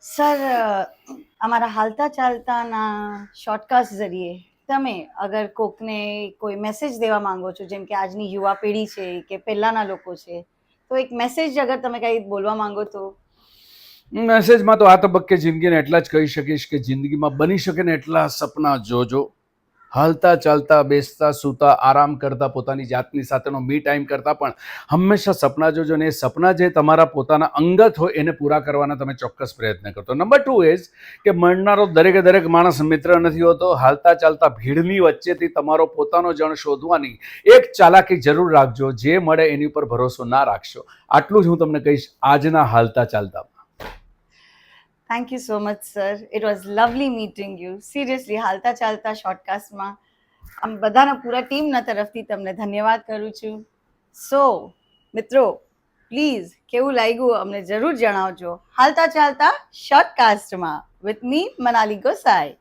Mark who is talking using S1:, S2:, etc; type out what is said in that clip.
S1: Sir અમારા હાલતા ચાલતાના શોર્ટકાસ્ટ ઝરીએ તમે અગર કોકને કોઈ મેસેજ દેવા માંગો છો, જેમ કે આજની યુવા પેઢી છે કે પહેલાના લોકો છે, તો એક મેસેજ અગર તમે કંઈ બોલવા માંગો તો?
S2: મેસેજમાં તો આ તબક્કે જિંદગીને એટલા જ કહી શકીશ કે જિંદગીમાં બની શકે ને એટલા સપના જોજો. હાલતા ચાલતા બેસતા સૂતા આરામ કરતા પોતાની જાતની સાથેનો મી ટાઈમ કરતા પણ હંમેશા સપના જોજો, ને એ સપના જે તમારા પોતાના અંગત હોય એને પૂરા કરવાના તમે ચોક્કસ પ્રયત્ન કરતો. નંબર 2 ઇઝ કે મળનારો દરેકે દરેક માણસ મિત્ર નથી હોતો. હાલતા ચાલતા ભીડની વચ્ચેથી તમારો પોતાનો જણ શોધવાની એક ચાલાકી જરૂર રાખજો. જે મળે એની ઉપર ભરોસો ના રાખશો. આટલું જ હું તમને કહીશ આજના હાલતા ચાલતા.
S1: Thank you so much sir. It was lovely meeting you. Seriously હાલતા ચાલતા શોર્ટકાસ્ટમાં આમ બધાના પૂરા ટીમના તરફથી તમને ધન્યવાદ કરું છું. સો મિત્રો, પ્લીઝ કેવું લાગ્યું અમને જરૂર જણાવજો. હાલતા ચાલતા શોર્ટકાસ્ટમાં વિથ મી મનાલી ગોસાઈ.